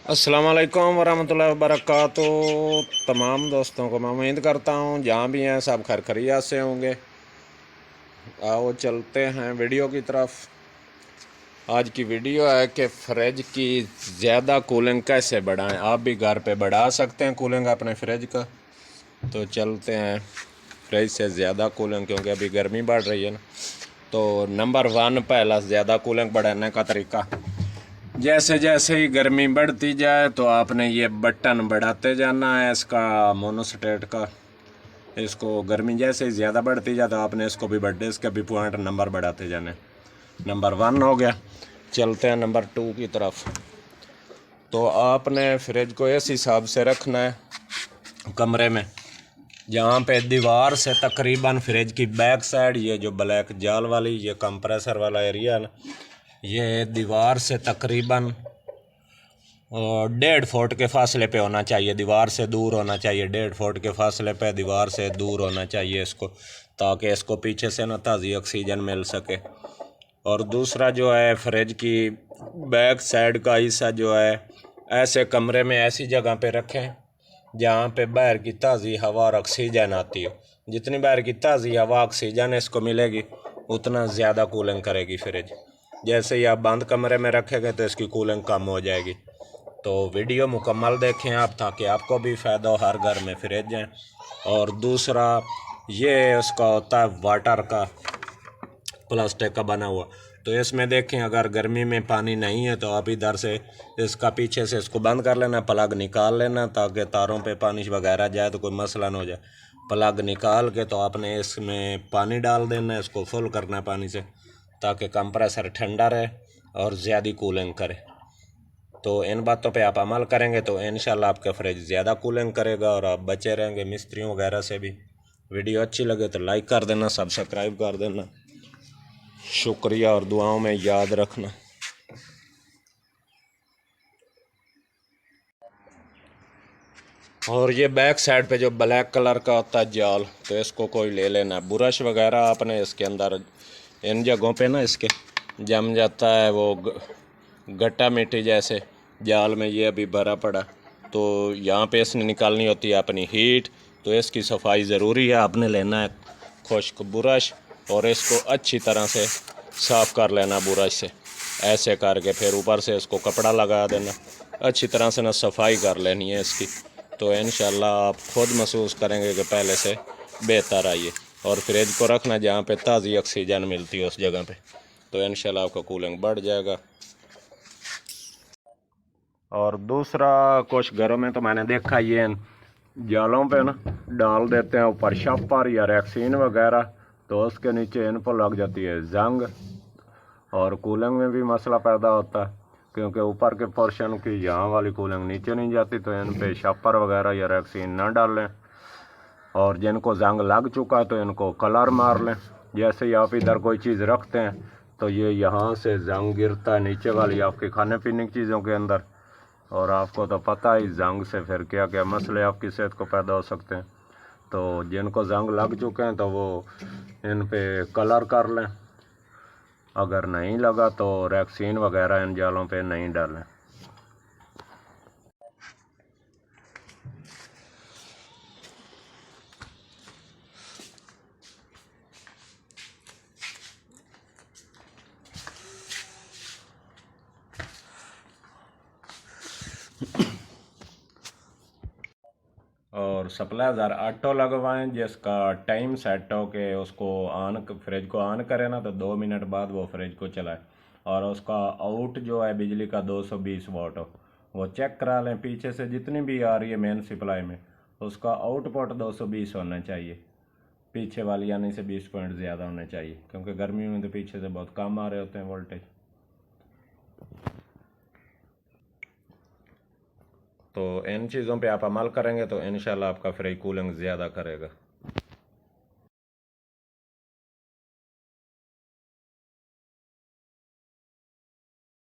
अस्सलाम वालेकुम वरहमतुल्लाहि वबरकातुहू। तमाम दोस्तों को मैं उम्मीद करता हूँ जहाँ भी हैं सब खैर खैरियत से होंगे। आओ चलते हैं वीडियो की तरफ। आज की वीडियो है कि फ्रिज की ज़्यादा कूलिंग कैसे बढ़ाएं। आप भी घर पे बढ़ा सकते हैं कूलिंग अपने फ्रिज का। तो चलते हैं फ्रिज से ज़्यादा कूलिंग, क्योंकि अभी गर्मी बढ़ रही है ना। तो नंबर 1 पहला ज़्यादा कूलिंग बढ़ाने का तरीका, जैसे जैसे ही गर्मी बढ़ती जाए तो आपने ये बटन बढ़ाते जाना है इसका मोनोस्टेट का। इसको गर्मी जैसे ही ज़्यादा बढ़ती जाए तो आपने इसको भी बढ़े, इसके भी पॉइंट नंबर बढ़ाते जाने। नंबर 1 हो गया। चलते हैं नंबर 2 की तरफ। तो आपने फ्रिज को इस हिसाब से रखना है कमरे में, जहाँ पे दीवार से तकरीबन फ्रिज की बैक साइड, ये जो ब्लैक जाल वाली ये कंप्रेसर वाला एरिया है ना, ये दीवार से तकरीबन 1.5 फुट के फासले पे होना चाहिए। दीवार से दूर होना चाहिए, 1.5 फुट के फासले पे दीवार से दूर होना चाहिए इसको, ताकि इसको पीछे से ना ताज़ी ऑक्सीजन मिल सके। और दूसरा जो है, फ्रिज की बैक साइड का हिस्सा जो है ऐसे कमरे में ऐसी जगह पे रखें जहाँ पे बाहर की ताज़ी हवा और ऑक्सीजन आती हो। जितनी बाहर की ताज़ी हवा ऑक्सीजन इसको मिलेगी उतना ज़्यादा कूलिंग करेगी फ्रिज। जैसे ही आप बंद कमरे में रखेंगे तो इसकी कूलिंग कम हो जाएगी। तो वीडियो मुकम्मल देखें आप, ताकि आपको भी फ़ायदा हो, हर घर में फ्रिज है। और दूसरा ये उसका होता है वाटर का, प्लास्टिक का बना हुआ। तो इसमें देखें अगर गर्मी में पानी नहीं है तो आप इधर से इसका पीछे से इसको बंद कर लेना, प्लग निकाल लेना, ताकि तारों पे पानी वगैरह जाए तो कोई मसला ना हो जाए। प्लग निकाल के तो आपने इसमें पानी डाल देना है, इसको फुल करना है पानी से, ताकि कंप्रेसर ठंडा रहे और ज़्यादा कूलिंग करे। तो इन बातों पे आप अमल करेंगे तो इंशाल्लाह आपका फ्रिज ज़्यादा कूलिंग करेगा और आप बचे रहेंगे मिस्त्रियों वगैरह से भी। वीडियो अच्छी लगे तो लाइक कर देना, सब्सक्राइब कर देना। शुक्रिया और दुआओं में याद रखना। और ये बैक साइड पे जो ब्लैक कलर का होता है जाल, तो इसको कोई ले लेना। बुरश वगैरह आपने इसके अंदर इन जगहों पे ना इसके जम जाता है वो गट्टा मिट्टी जैसे जाल में, ये अभी भरा पड़ा। तो यहाँ पे इसने निकालनी होती है अपनी हीट, तो इसकी सफाई ज़रूरी है। आपने लेना है खुश्क बुरश और इसको अच्छी तरह से साफ़ कर लेना बुरश से। ऐसे करके फिर ऊपर से इसको कपड़ा लगा देना, अच्छी तरह से ना सफाई कर लेनी है इसकी। तो इंशाल्लाह आप खुद महसूस करेंगे कि पहले से बेहतर आई है। और फ्रिज को रखना जहाँ पे ताज़ी ऑक्सीजन मिलती है उस जगह पे, तो इंशाल्लाह आपका कूलिंग बढ़ जाएगा। और दूसरा, कुछ घरों में तो मैंने देखा ये जालों पे ना डाल देते हैं ऊपर शॉपर या रैक्सीन वगैरह, तो उसके नीचे इन पर लग जाती है जंग और कूलिंग में भी मसला पैदा होता है, क्योंकि ऊपर के पोर्शन की यहाँ वाली कूलिंग नीचे नहीं जाती। तो इन पे शॉपर वगैरह या रैक्सीन ना डालें। और जिनको जंग लग चुका है तो इनको कलर मार लें। जैसे ही आप इधर कोई चीज़ रखते हैं तो ये यहाँ से जंग गिरता है नीचे वाली आपके खाने पीने की चीज़ों के अंदर, और आपको तो पता ही जंग से फिर क्या क्या मसले आपकी सेहत को पैदा हो सकते हैं। तो जिनको जंग लग चुके हैं तो वो इन पे कलर कर लें। अगर नहीं लगा तो रैक्सीन वगैरह इन जालों पे नहीं डालें। और सप्लाइज़र ऑटो लगवाएं जिसका टाइम सेट हो के उसको ऑन, फ्रिज को ऑन करें ना तो 2 मिनट बाद वो फ्रिज को चलाए। और उसका आउट जो है बिजली का 220 वाट हो, वो चेक करा लें। पीछे से जितनी भी आ रही है मेन सप्लाई में, उसका आउटपुट 220 होना चाहिए। पीछे वाली यानी से 20 पॉइंट ज़्यादा होने चाहिए, क्योंकि गर्मी में तो पीछे से बहुत कम आ रहे होते हैं वोल्टेज। तो इन चीज़ों पे आप अमल करेंगे तो इंशाल्लाह आपका फ्रिज कूलिंग ज़्यादा करेगा।